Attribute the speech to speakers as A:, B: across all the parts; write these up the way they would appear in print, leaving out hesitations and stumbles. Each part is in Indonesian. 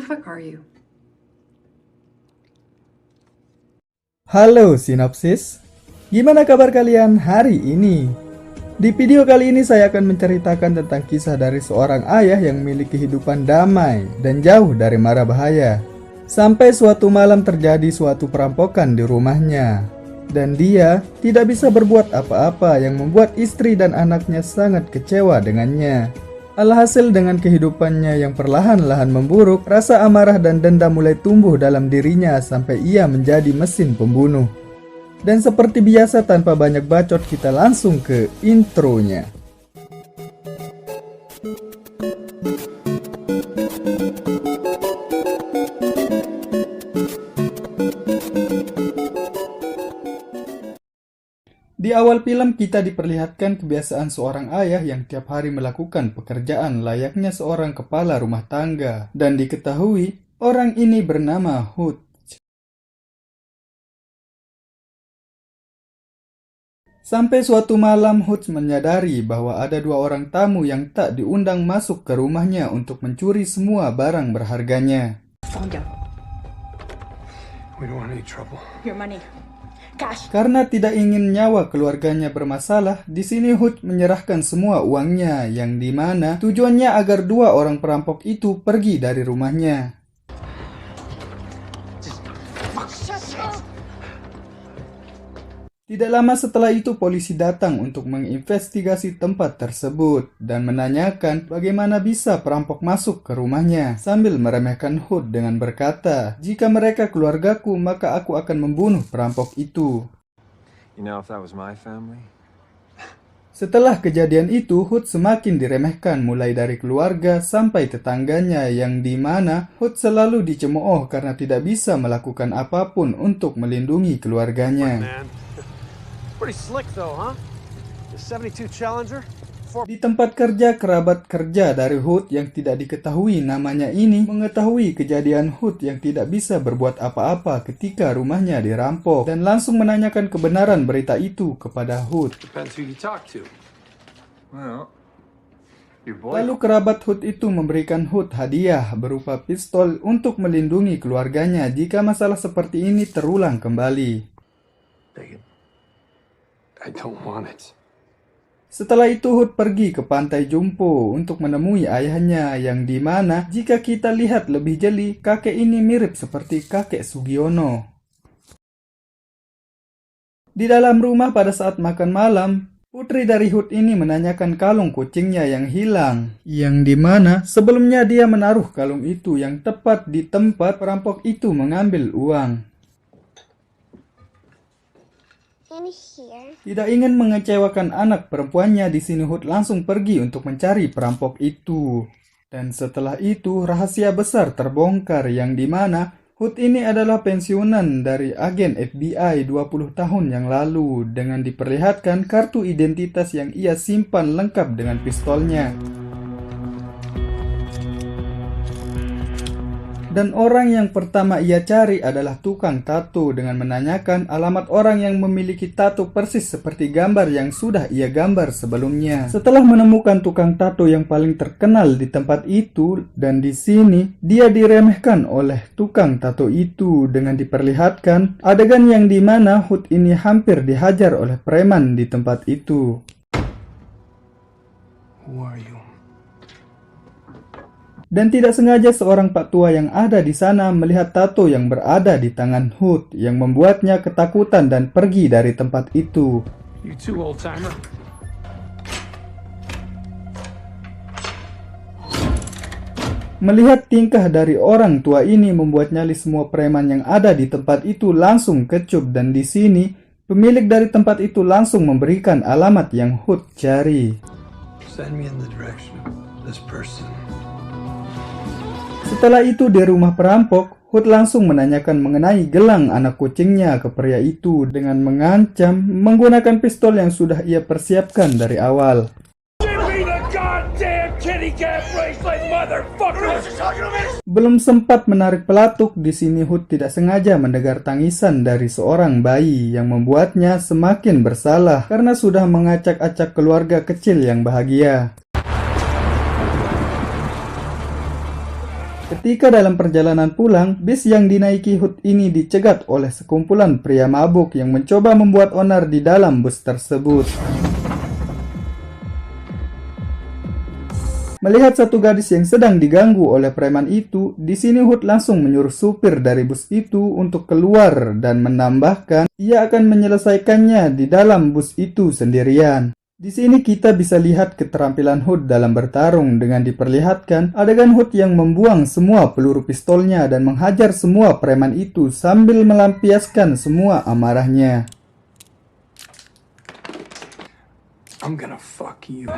A: fuck are you?
B: Halo Sinopsis, gimana kabar kalian hari ini? Di video kali ini saya akan menceritakan tentang kisah dari seorang ayah yang memiliki kehidupan damai dan jauh dari mara bahaya. Sampai suatu malam terjadi suatu perampokan di rumahnya. Dan dia tidak bisa berbuat apa-apa yang membuat istri dan anaknya sangat kecewa dengannya. Alhasil dengan kehidupannya yang perlahan-lahan memburuk, rasa amarah dan dendam mulai tumbuh dalam dirinya sampai ia menjadi mesin pembunuh. Dan seperti biasa tanpa banyak bacot kita langsung ke intronya. Di awal film kita diperlihatkan kebiasaan seorang ayah yang tiap hari melakukan pekerjaan layaknya seorang kepala rumah tangga. Dan diketahui orang ini bernama Hood. Sampai suatu malam Hood menyadari bahwa ada dua orang tamu yang tak diundang masuk ke rumahnya untuk mencuri semua barang berharganya.
C: Calm down.
D: We don't want any trouble.
C: Your money. Cash.
B: Karena tidak ingin nyawa keluarganya bermasalah, di sini Hood menyerahkan semua uangnya yang dimana tujuannya agar dua orang perampok itu pergi dari rumahnya. Tidak lama setelah itu polisi datang untuk menginvestigasi tempat tersebut dan menanyakan bagaimana bisa perampok masuk ke rumahnya sambil meremehkan Hood dengan berkata, "Jika mereka keluargaku, maka aku akan membunuh perampok itu."
D: You know, if that was my family.
B: Setelah kejadian itu, Hood semakin diremehkan mulai dari keluarga sampai tetangganya yang dimana Hood selalu dicemooh karena tidak bisa melakukan apapun untuk melindungi keluarganya.
E: Man. Pretty slick though, huh? The 72 Challenger?
B: Di tempat kerja, kerabat kerja dari Hood yang tidak diketahui namanya ini mengetahui kejadian Hood yang tidak bisa berbuat apa-apa ketika rumahnya dirampok dan langsung menanyakan kebenaran berita itu kepada Hood.
D: Depends who you talk to. Well, your boy.
B: Lalu kerabat Hood itu memberikan Hood hadiah berupa pistol untuk melindungi keluarganya jika masalah seperti ini terulang kembali.
D: Babe, I don't want it.
B: Setelah itu Hood pergi ke pantai Jumpo untuk menemui ayahnya yang dimana jika kita lihat lebih jeli, kakek ini mirip seperti kakek Sugiono. Di dalam rumah pada saat makan malam, putri dari Hood ini menanyakan kalung kucingnya yang hilang, yang dimana sebelumnya dia menaruh kalung itu yang tepat di tempat perampok itu mengambil uang. Tidak ingin mengecewakan anak perempuannya, di sini Hood langsung pergi untuk mencari perampok itu. Dan setelah itu rahasia besar terbongkar yang dimana Hood ini adalah pensiunan dari agen FBI 20 tahun yang lalu dengan diperlihatkan kartu identitas yang ia simpan lengkap dengan pistolnya. Dan orang yang pertama ia cari adalah tukang tato dengan menanyakan alamat orang yang memiliki tato persis seperti gambar yang sudah ia gambar sebelumnya. Setelah menemukan tukang tato yang paling terkenal di tempat itu, dan di sini dia diremehkan oleh tukang tato itu dengan diperlihatkan adegan yang dimana Hood ini hampir dihajar oleh preman di tempat itu.
D: Who are you?
B: Dan tidak sengaja seorang pak tua yang ada di sana melihat tato yang berada di tangan Hood yang membuatnya ketakutan dan pergi dari tempat itu.
D: You too, old timer.
B: Melihat tingkah dari orang tua ini membuat nyali semua preman yang ada di tempat itu langsung kecup, dan di sini pemilik dari tempat itu langsung memberikan alamat yang Hood cari.
D: Send me in the direction of this person.
B: Setelah itu di rumah perampok, Hood langsung menanyakan mengenai gelang anak kucingnya ke pria itu dengan mengancam menggunakan pistol yang sudah ia persiapkan dari awal.
E: Give me the goddamn kitty cat bracelet, motherfucker!
B: Belum sempat menarik pelatuk, di sini Hood tidak sengaja mendengar tangisan dari seorang bayi yang membuatnya semakin bersalah karena sudah mengacak-acak keluarga kecil yang bahagia. Ketika dalam perjalanan pulang, bis yang dinaiki Hood ini dicegat oleh sekumpulan pria mabuk yang mencoba membuat onar di dalam bus tersebut. Melihat satu gadis yang sedang diganggu oleh preman itu, di sini Hood langsung menyuruh supir dari bus itu untuk keluar dan menambahkan ia akan menyelesaikannya di dalam bus itu sendirian. Di sini kita bisa lihat keterampilan Hood dalam bertarung dengan diperlihatkan adegan Hood yang membuang semua peluru pistolnya dan menghajar semua preman itu sambil melampiaskan semua amarahnya.
D: I'm gonna fuck you.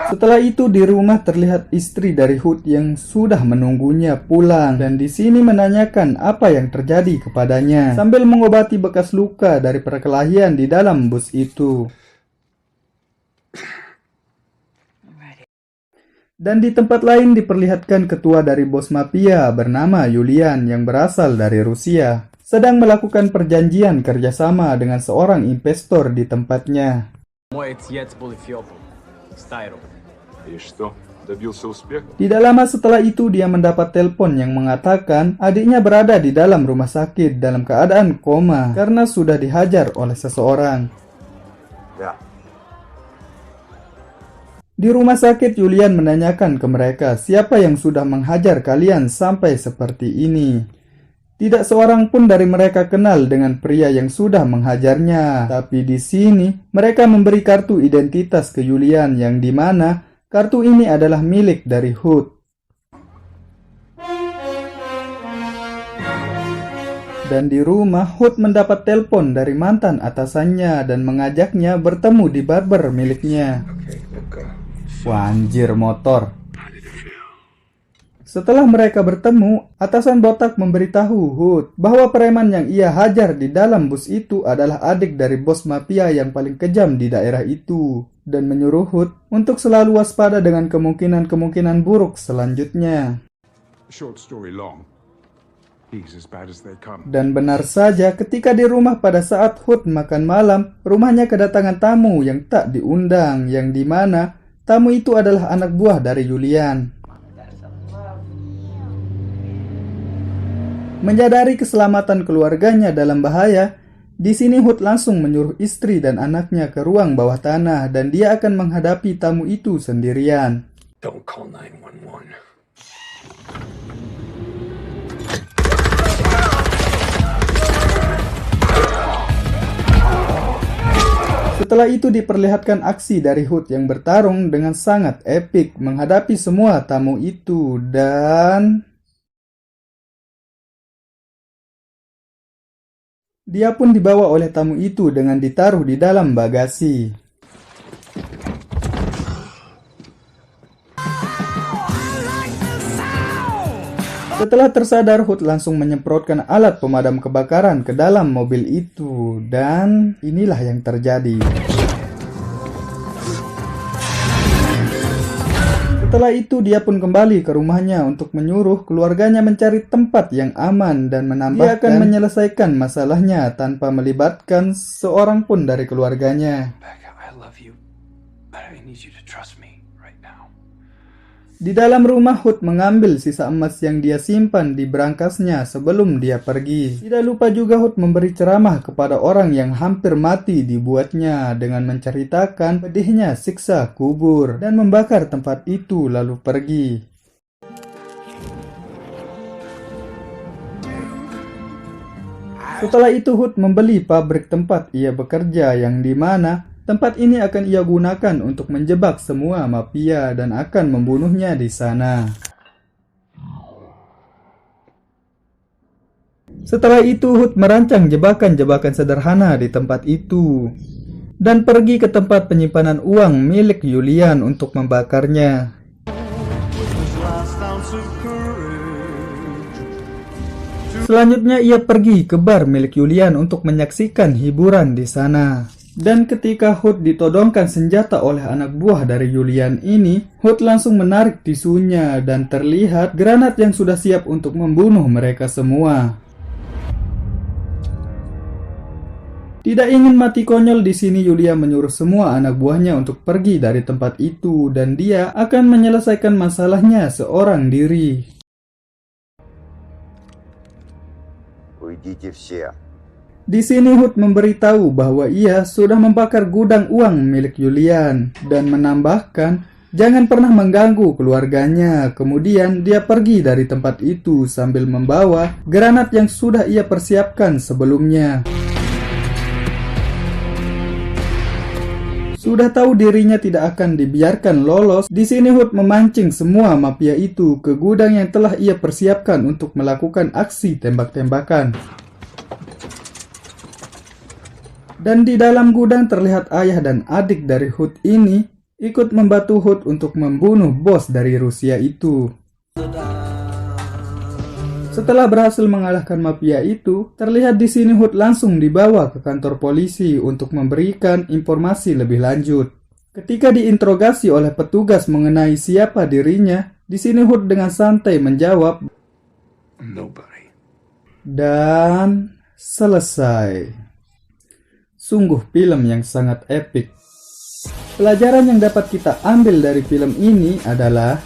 B: Setelah itu di rumah terlihat istri dari Hood yang sudah menunggunya pulang dan di sini menanyakan apa yang terjadi kepadanya sambil mengobati bekas luka dari perkelahian di dalam bus itu. Dan di tempat lain diperlihatkan ketua dari bos mafia bernama Yulian yang berasal dari Rusia sedang melakukan perjanjian kerjasama dengan seorang investor di tempatnya.
D: И что, добился успеха?
B: Tidak lama setelah itu dia mendapat telepon yang mengatakan adiknya berada di dalam rumah sakit dalam keadaan koma karena sudah dihajar oleh seseorang.
D: Ya.
B: Di rumah sakit Julian menanyakan ke mereka siapa yang sudah menghajar kalian sampai seperti ini. Tidak seorang pun dari mereka kenal dengan pria yang sudah menghajarnya. Tapi di sini mereka memberi kartu identitas ke Julian yang dimana kartu ini adalah milik dari Hood. Dan di rumah, Hood mendapat telepon dari mantan atasannya dan mengajaknya bertemu di barber miliknya. Wah, anjir, motor. Setelah mereka bertemu, atasan botak memberitahu Hood bahwa preman yang ia hajar di dalam bus itu adalah adik dari bos mafia yang paling kejam di daerah itu dan menyuruh Hood untuk selalu waspada dengan kemungkinan-kemungkinan buruk selanjutnya.
A: Short story long. He's as bad as they come.
B: Dan benar saja ketika di rumah pada saat Hood makan malam, rumahnya kedatangan tamu yang tak diundang yang dimana tamu itu adalah anak buah dari Julian. Menyadari keselamatan keluarganya dalam bahaya, di sini Hood langsung menyuruh istri dan anaknya ke ruang bawah tanah dan dia akan menghadapi tamu itu sendirian.
D: Don't call 911.
B: Setelah itu diperlihatkan aksi dari Hood yang bertarung dengan sangat epik menghadapi semua tamu itu dan dia pun dibawa oleh tamu itu dengan ditaruh di dalam bagasi. Setelah tersadar, Hood langsung menyemprotkan alat pemadam kebakaran ke dalam mobil itu dan inilah yang terjadi. Setelah itu dia pun kembali ke rumahnya untuk menyuruh keluarganya mencari tempat yang aman dan menambahkan dia akan menyelesaikan masalahnya tanpa melibatkan seorang pun dari keluarganya.
D: I love you, but I need you to trust me right now.
B: Di dalam rumah, Hood mengambil sisa emas yang dia simpan di berangkasnya sebelum dia pergi. Tidak lupa juga Hood memberi ceramah kepada orang yang hampir mati dibuatnya dengan menceritakan pedihnya siksa kubur dan membakar tempat itu lalu pergi. Setelah itu Hood membeli pabrik tempat ia bekerja yang dimana tempat ini akan ia gunakan untuk menjebak semua mafia dan akan membunuhnya di sana. Setelah itu Hood merancang jebakan-jebakan sederhana di tempat itu dan pergi ke tempat penyimpanan uang milik Julian untuk membakarnya. Selanjutnya ia pergi ke bar milik Julian untuk menyaksikan hiburan di sana. Dan ketika Hood ditodongkan senjata oleh anak buah dari Julian ini, Hood langsung menarik tisunya dan terlihat granat yang sudah siap untuk membunuh mereka semua. Tidak ingin mati konyol di sini, Yulia menyuruh semua anak buahnya untuk pergi dari tempat itu dan dia akan menyelesaikan masalahnya seorang diri.
F: Уйдите все.
B: Di sini Hood memberitahu bahwa ia sudah membakar gudang uang milik Julian dan menambahkan jangan pernah mengganggu keluarganya. Kemudian dia pergi dari tempat itu sambil membawa granat yang sudah ia persiapkan sebelumnya. Sudah tahu dirinya tidak akan dibiarkan lolos, di sini Hood memancing semua mafia itu ke gudang yang telah ia persiapkan untuk melakukan aksi tembak-tembakan. Dan di dalam gudang terlihat ayah dan adik dari Hood ini ikut membantu Hood untuk membunuh bos dari Rusia itu. Setelah berhasil mengalahkan mafia itu, terlihat di sini Hood langsung dibawa ke kantor polisi untuk memberikan informasi lebih lanjut. Ketika diinterogasi oleh petugas mengenai siapa dirinya, di sini Hood dengan santai menjawab,
A: Nobody.
B: dan selesai. Sungguh film yang sangat epik. Pelajaran yang dapat kita ambil dari film ini adalah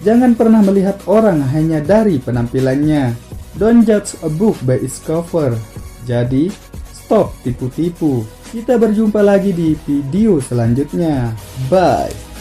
B: jangan pernah melihat orang hanya dari penampilannya. Don't judge a book by its cover. Jadi, stop tipu-tipu. Kita berjumpa lagi di video selanjutnya. Bye.